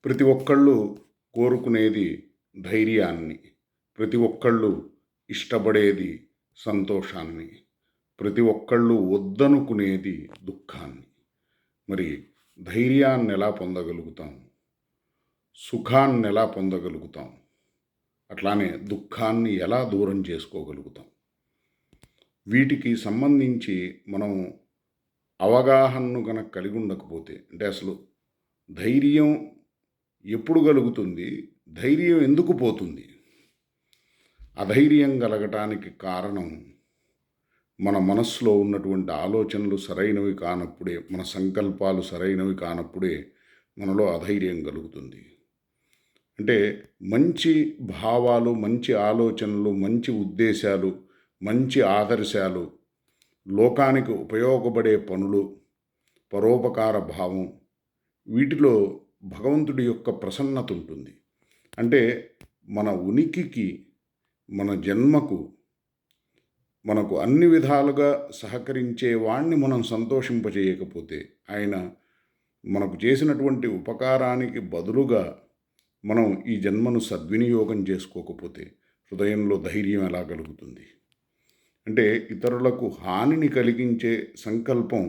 ప్రతి ఒక్కళ్ళు కోరుకునేది ధైర్యాన్ని. ప్రతి ఒక్కళ్ళు ఇష్టపడేది సంతోషాన్ని. ప్రతి ఒక్కళ్ళు వద్దనుకునేది దుఃఖాన్ని. మరి ధైర్యాన్నెలా పొందగలుగుతాం? సుఖాన్నెలా పొందగలుగుతాం? అట్లానే దుఃఖాన్ని ఎలా దూరం చేసుకోగలుగుతాం? వీటికి సంబంధించి మనం అవగాహనను గనక కలిగి ఉండకపోతే, అంటే అసలు ధైర్యం ఎప్పుడు కలుగుతుంది? ధైర్యం ఎందుకు పోతుంది? అధైర్యం కలగటానికి కారణం మన మనస్సులో ఉన్నటువంటి ఆలోచనలు సరైనవి కానప్పుడే, మన సంకల్పాలు సరైనవి కానప్పుడే మనలో అధైర్యం కలుగుతుంది. అంటే మంచి భావాలు, మంచి ఆలోచనలు, మంచి ఉద్దేశాలు, మంచి ఆదర్శాలు, లోకానికి ఉపయోగపడే పనులు, పరోపకార భావం, వీటిలో భగవంతుడి యొక్క ప్రసన్నత ఉంటుంది. అంటే మన ఉనికికి, మన జన్మకు, మనకు అన్ని విధాలుగా సహకరించే వాణ్ణి మనం సంతోషింపజేయకపోతే, ఆయన మనకు చేసినటువంటి ఉపకారానికి బదులుగా మనం ఈ జన్మను సద్వినియోగం చేసుకోకపోతే హృదయంలో ధైర్యం ఎలా కలుగుతుంది? అంటే ఇతరులకు హానిని కలిగించే సంకల్పం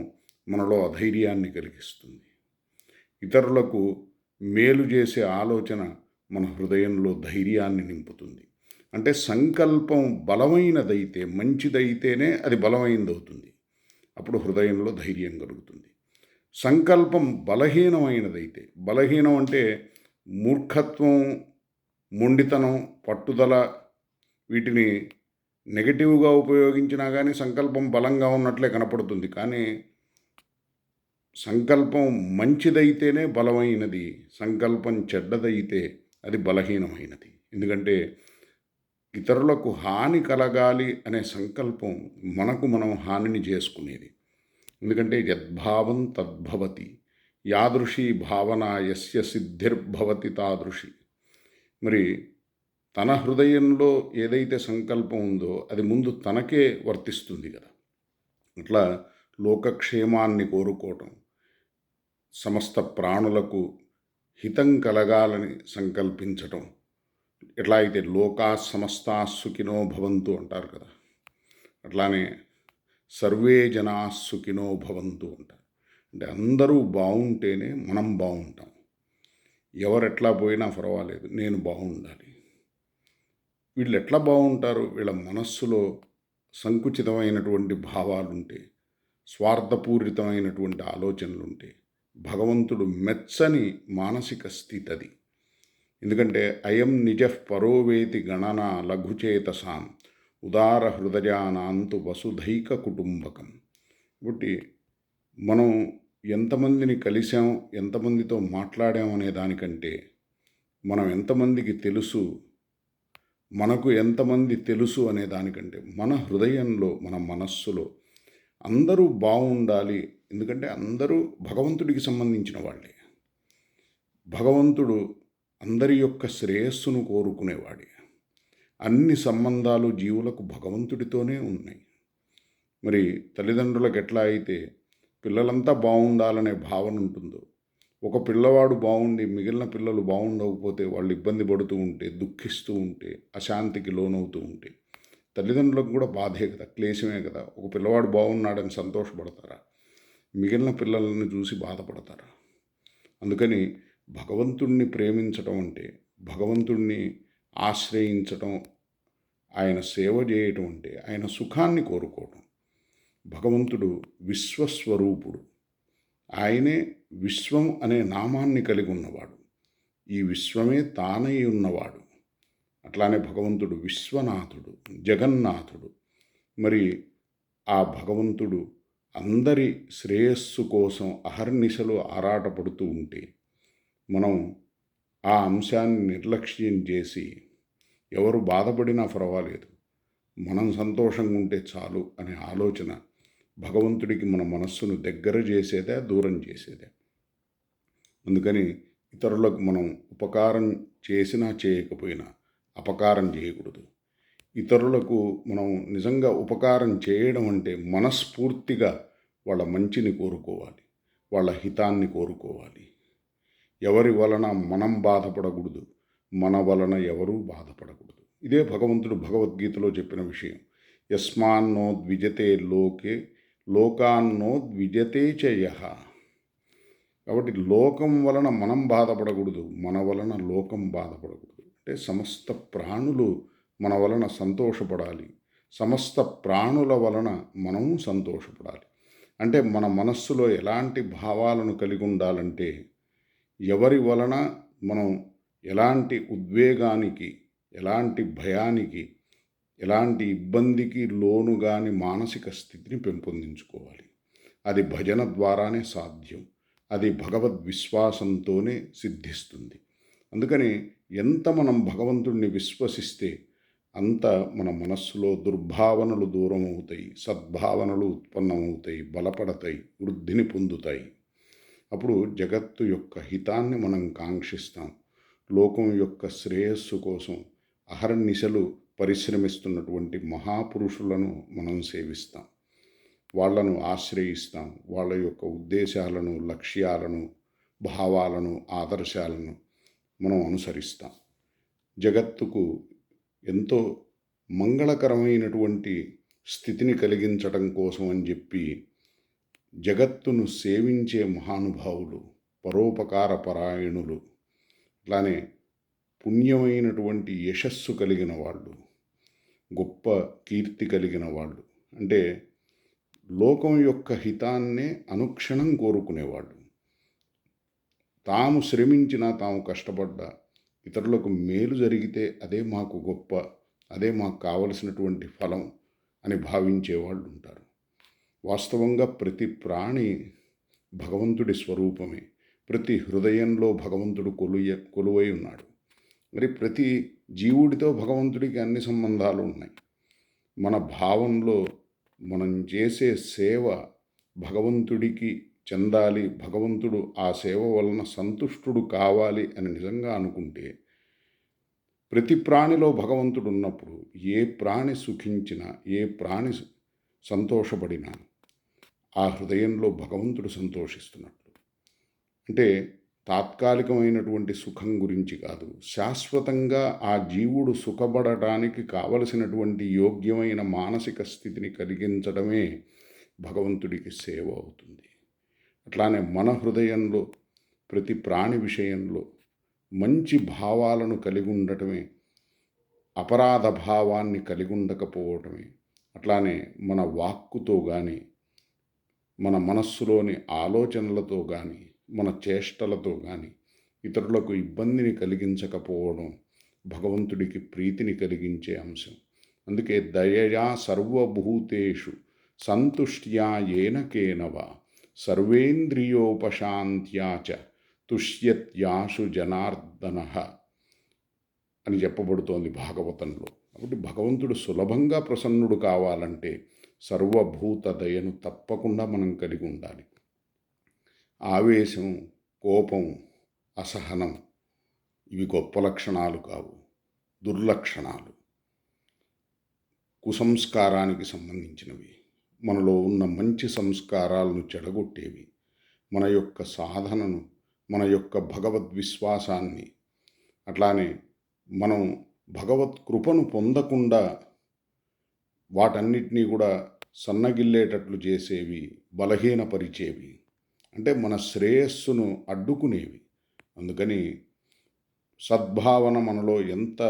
మనలో అధైర్యాన్ని కలిగిస్తుంది. ఇతరులకు మేలు చేసే ఆలోచన మన హృదయంలో ధైర్యాన్ని నింపుతుంది. అంటే సంకల్పం బలమైనదైతే, మంచిదైతేనే అది బలమైనదవుతుంది. అప్పుడు హృదయంలో ధైర్యం కలుగుతుంది. సంకల్పం బలహీనమైనదైతే, బలహీనం అంటే మూర్ఖత్వం, మొండితనం, పట్టుదల, వీటిని నెగటివ్గా ఉపయోగించినా కానీ సంకల్పం బలంగా ఉన్నట్లే కనపడుతుంది. కానీ సంకల్పం మంచిదైతేనే బలమైనది, సంకల్పం చెడ్డదైతే అది బలహీనమైనది. ఎందుకంటే ఇతరులకు హాని కలగాలి అనే సంకల్పం మనకు మనం హానిని చేసుకునేది. ఎందుకంటే యద్భావం తద్భవతి, యాదృశీ భావన యస్య సిద్ధిర్భవతి తాదృశి. మరి తన హృదయంలో ఏదైతే సంకల్పం ఉందో అది ముందు తనకే వర్తిస్తుంది కదా. అట్లా లోకక్షేమాన్ని కోరుకోవటం, సమస్త ప్రాణులకు హితం కలగాలని సంకల్పించటం, ఎట్లా అయితే లోకా సమస్తా సుఖినో భవంతు అంటారు కదా, అట్లానే సర్వే జనా సుఖినో భవంతు అంటారు. అంటే అందరూ బాగుంటేనే మనం బాగుంటాం. ఎవరెట్లా పోయినా పర్వాలేదు, నేను బాగుండాలి. వీళ్ళు ఎట్లా బాగుంటారు? వీళ్ళ మనస్సులో సంకుచితమైనటువంటి భావాలుంటే, స్వార్థపూరితమైనటువంటి ఆలోచనలుంటే, భగవంతుడు మెచ్చని మానసిక స్థితి అది. ఎందుకంటే అయం నిజ పరోవేతి గణన లఘుచేతసాం ఉదార హృదయానాంతు వసుధైక కుటుంబకం. కాబట్టి మనం ఎంతమందిని కలిసాం, ఎంతమందితో మాట్లాడాం అనే దానికంటే మనం ఎంతమందికి తెలుసు, మనకు ఎంతమంది తెలుసు అనే దానికంటే మన హృదయంలో, మన మనస్సులో అందరూ బాగుండాలి. ఎందుకంటే అందరూ భగవంతుడికి సంబంధించిన వాళ్ళే. భగవంతుడు అందరి యొక్క శ్రేయస్సును కోరుకునేవాడే. అన్ని సంబంధాలు జీవులకు భగవంతుడితోనే ఉన్నాయి. మరి తల్లిదండ్రులకు ఎట్లా అయితే పిల్లలంతా బాగుండాలనే భావన ఉంటుందో, ఒక పిల్లవాడు బాగుండి మిగిలిన పిల్లలు బాగుండకపోతే వాళ్ళు ఇబ్బంది పడుతూ ఉంటే, దుఃఖిస్తూ ఉంటే, అశాంతికి లోనవుతూ ఉంటే తల్లిదండ్రులకు కూడా బాధే కదా, క్లేశమే కదా. ఒక పిల్లవాడు బాగున్నాడని సంతోషపడతారా? మిగిలిన పిల్లలను చూసి బాధపడతారా? అందుకని భగవంతుణ్ణి ప్రేమించటం అంటే, భగవంతుణ్ణి ఆశ్రయించటం, ఆయన సేవ చేయటం అంటే ఆయన సుఖాన్ని కోరుకోవటం. భగవంతుడు విశ్వస్వరూపుడు. ఆయనే విశ్వం అనే నామాన్ని కలిగి ఉన్నవాడు. ఈ విశ్వమే తానై ఉన్నవాడు. అట్లానే భగవంతుడు విశ్వనాథుడు, జగన్నాథుడు. మరి ఆ భగవంతుడు అందరి శ్రేయస్సు కోసం అహర్నిశలు ఆరాటపడుతూ ఉంటే మనం ఆ అంశాన్ని నిర్లక్ష్యం చేసి ఎవరు బాధపడినా పర్వాలేదు, మనం సంతోషంగా ఉంటే చాలు అనే ఆలోచన భగవంతుడికి మన మనస్సును దగ్గర చేసేదే, దూరం చేసేదే. అందుకని ఇతరులకు మనం ఉపకారం చేసినా చేయకపోయినా అపకారం చేయకూడదు. ఇతరులకు మనం నిజంగా ఉపకారం చేయడం అంటే మనస్ఫూర్తిగా వాళ్ళ మంచిని కోరుకోవాలి, వాళ్ళ హితాన్ని కోరుకోవాలి. ఎవరి వలన మనం బాధపడకూడదు, మన వలన ఎవరూ బాధపడకూడదు. ఇదే భగవంతుడు భగవద్గీతలో చెప్పిన విషయం. యస్మాన్నో ద్విజతే లోకే లోకాన్నో ద్విజతే చ యః. కాబట్టి లోకం వలన మనం బాధపడకూడదు, మన వలన లోకం బాధపడకూడదు. అంటే సమస్త ప్రాణులు మన వలన సంతోషపడాలి, సమస్త ప్రాణుల వలన మనము సంతోషపడాలి. అంటే మన మనస్సులో ఎలాంటి భావాలను కలిగి ఉండాలంటే, ఎవరి వలన మనం ఎలాంటి ఉద్వేగానికి, ఎలాంటి భయానికి, ఎలాంటి ఇబ్బందికి లోను కాని మానసిక స్థితిని పెంపొందించుకోవాలి. అది భజన ద్వారానే సాధ్యం. అది భగవద్విశ్వాసంతోనే సిద్ధిస్తుంది. అందుకని ఎంత మనం భగవంతుడిని విశ్వసిస్తే అంత మన మనస్సులో దుర్భావనలు దూరం అవుతాయి, సద్భావనలు ఉత్పన్నమవుతాయి, బలపడతాయి, వృద్ధిని పొందుతాయి. అప్పుడు జగత్తు యొక్క హితాన్ని మనం కాంక్షిస్తాం. లోకం యొక్క శ్రేయస్సు కోసం అహర్నిశలు పరిశ్రమిస్తున్నటువంటి మహాపురుషులను మనం సేవిస్తాం, వాళ్లను ఆశ్రయిస్తాం. వాళ్ళ యొక్క ఉద్దేశాలను, లక్ష్యాలను, భావాలను, ఆదర్శాలను మనం అనుసరిస్తాం. జగత్తుకు ఎంతో మంగళకరమైనటువంటి స్థితిని కలిగించడం కోసం అని చెప్పి జగత్తును సేవించే మహానుభావులు, పరోపకార పరాయణులు, అట్లానే పుణ్యమైనటువంటి యశస్సు కలిగిన వాళ్ళు, గొప్ప కీర్తి కలిగిన వాళ్ళు, అంటే లోకం యొక్క హితాన్నే అనుక్షణం కోరుకునేవాళ్ళు. తాము శ్రమించినా, తాము కష్టపడ్డా, ఇతరులకు మేలు జరిగితే అదే మాకు గొప్ప, అదే మాకు కావలసినటువంటి ఫలం అని భావించేవాళ్ళు ఉంటారు. వాస్తవంగా ప్రతి ప్రాణి భగవంతుడి స్వరూపమే. ప్రతి హృదయంలో భగవంతుడు కొలువై ఉన్నాడు. మరి ప్రతి జీవుడితో భగవంతుడికి అన్ని సంబంధాలు ఉన్నాయి. మన భావంలో మనం చేసే సేవ భగవంతుడికి చెందాలి, భగవంతుడు ఆ సేవ వలన సంతుష్టుడు కావాలి అని నిజంగా అనుకుంటే, ప్రతి ప్రాణిలో భగవంతుడు ఉన్నప్పుడు ఏ ప్రాణి సుఖించినా, ఏ ప్రాణి సంతోషపడినా ఆ హృదయంలో భగవంతుడు సంతోషిస్తున్నట్లు. అంటే తాత్కాలికమైనటువంటి సుఖం గురించి కాదు, శాశ్వతంగా ఆ జీవుడు సుఖపడటానికి కావలసినటువంటి యోగ్యమైన మానసిక స్థితిని కలిగించడమే భగవంతుడికి సేవ అవుతుంది. అట్లానే మన హృదయంలో ప్రతి ప్రాణి విషయంలో మంచి భావాలను కలిగి ఉండటమే, అపరాధ భావాన్ని కలిగి ఉండకపోవటమే, అట్లానే మన వాక్కుతో కానీ, మన మనస్సులోని ఆలోచనలతో కానీ, మన చేష్టలతో కానీ ఇతరులకు ఇబ్బందిని కలిగించకపోవడం భగవంతుడికి ప్రీతిని కలిగించే అంశం. అందుకే దయయా సర్వభూతేషు సంతుష్ట్యా ఏన కేనవా సర్వేంద్రియోపశాంత్యా చ తుష్యత్యాశు జనార్దన అని చెప్పబడుతోంది భాగవతంలో. కాబట్టి భగవంతుడు సులభంగా ప్రసన్నుడు కావాలంటే సర్వభూత దయను తప్పకుండా మనం కలిగి ఉండాలి. ఆవేశం, కోపం, అసహనం ఇవి గొప్ప లక్షణాలు కావు, దుర్లక్షణాలు, కుసంస్కారానికి సంబంధించినవి, మనలో ఉన్న మంచి సంస్కారాలను చెడగొట్టేవి, మన యొక్క సాధనను, మన యొక్క భగవద్విశ్వాసాన్ని, అట్లానే మనం భగవత్ కృపను పొందకుండా వాటన్నిటినీ కూడా సన్నగిల్లేటట్లు చేసేవి, బలహీనపరిచేవి, అంటే మన శ్రేయస్సును అడ్డుకునేవి. అందుకని సద్భావన మనలో ఎంత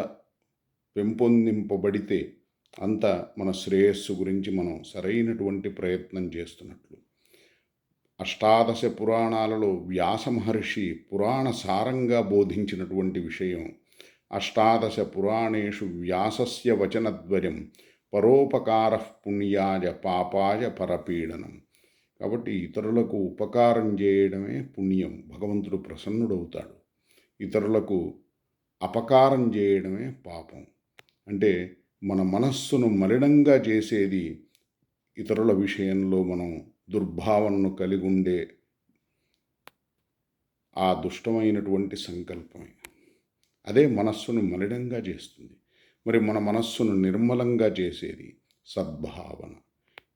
పెంపొందింపబడితే అంత మన శ్రేయస్సు గురించి మనం సరైనటువంటి ప్రయత్నం చేస్తున్నట్లు. అష్టాదశ పురాణాలలో వ్యాస మహర్షి పురాణ సారంగా బోధించినటువంటి విషయం, అష్టాదశ పురాణేషు వ్యాసస్య వచనద్వయం పరోపకార పుణ్యాయ పాపాయ పరపీడనం. కాబట్టి ఇతరులకు ఉపకారం చేయడమే పుణ్యం, భగవంతుడు ప్రసన్నుడవుతాడు. ఇతరులకు అపకారం చేయడమే పాపం. అంటే మన మనస్సును మలినంగా చేసేది ఇతరుల విషయంలో మనం దుర్భావనను కలిగి ఉండే ఆ దుష్టమైనటువంటి సంకల్పమే. అదే మనస్సును మలినంగా చేస్తుంది. మరి మన మనస్సును నిర్మలంగా చేసేది సద్భావన.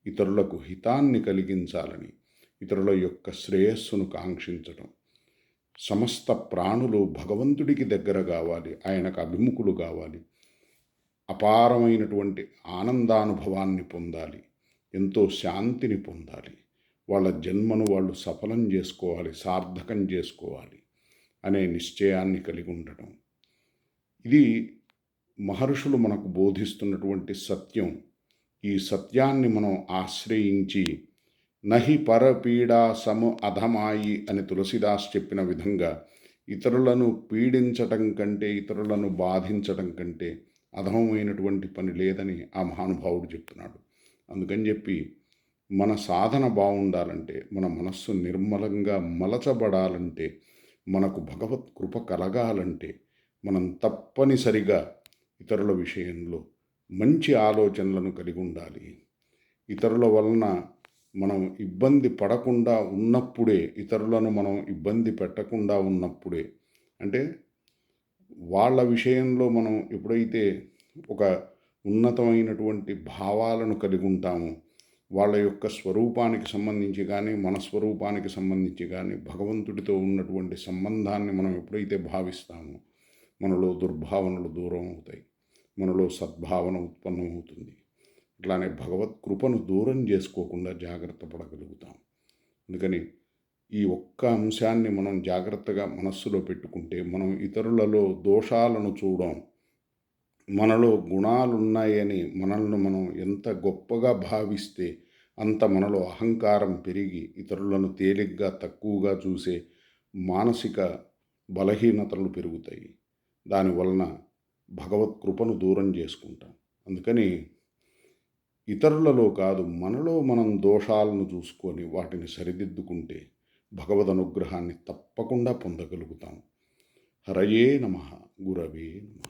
ఇతరులకు హితాన్ని కలిగించాలని, ఇతరుల యొక్క శ్రేయస్సును కాంక్షించడం, సమస్త ప్రాణులు భగవంతుడికి దగ్గర కావాలి, ఆయనకు అభిముఖులు కావాలి, అపారమైనటువంటి ఆనందానుభవాన్ని పొందాలి, ఎంతో శాంతిని పొందాలి, వాళ్ళ జన్మను వాళ్ళు సఫలం చేసుకోవాలి, సార్థకం చేసుకోవాలి అనే నిశ్చయాన్ని కలిగి ఉండటం. ఇది మహర్షులు మనకు బోధిస్తున్నటువంటి సత్యం. ఈ సత్యాన్ని మనం ఆశ్రయించి నహి పరపీడా సము అధమాయి అని తులసిదాస్ చెప్పిన విధంగా ఇతరులను పీడించటం కంటే, ఇతరులను బాధించటం కంటే అధమమైనటువంటి పని లేదని ఆ మహానుభావుడు చెప్తున్నాడు. అందుకని చెప్పి మన సాధన బాగుండాలంటే, మన మనస్సు నిర్మలంగా మలచబడాలంటే, మనకు భగవత్ కృప కలగాలంటే మనం తప్పనిసరిగా ఇతరుల విషయంలో మంచి ఆలోచనలను కలిగి ఉండాలి. ఇతరుల వలన మనం ఇబ్బంది పడకుండా ఉన్నప్పుడే, ఇతరులను మనం ఇబ్బంది పెట్టకుండా ఉన్నప్పుడే, అంటే వాళ్ళ విషయంలో మనం ఎప్పుడైతే ఒక ఉన్నతమైనటువంటి భావాలను కలిగి ఉంటామో, వాళ్ళ యొక్క స్వరూపానికి సంబంధించి కానీ, మన స్వరూపానికి సంబంధించి కానీ భగవంతుడితో ఉన్నటువంటి సంబంధాన్ని మనం ఎప్పుడైతే భావిస్తామో, మనలో దుర్భావనలు దూరం అవుతాయి, మనలో సద్భావన ఉత్పన్నమవుతుంది. అట్లానే భగవత్ కృపను దూరం చేసుకోకుండా జాగ్రత్త పడగలుగుతాం. అందుకని ఈ ఒక్క అంశాన్ని మనం జాగ్రత్తగా మనస్సులో పెట్టుకుంటే, మనం ఇతరులలో దోషాలను చూడం, మనలో గుణాలున్నాయని మనల్ని మనం ఎంత గొప్పగా భావిస్తే అంత మనలో అహంకారం పెరిగి ఇతరులను తేలిగ్గా తక్కువగా చూసే మానసిక బలహీనతలు పెరుగుతాయి. దానివలన భగవత్ కృపను దూరం చేసుకుంటాం. అందుకని ఇతరులలో కాదు, మనలో మనం దోషాలను చూసుకొని వాటిని సరిదిద్దుకుంటే భగవద్ అనుగ్రహాన్ని తప్పకుండా పొందగలుగుతాం. హరయే నమః, గురవే నమః.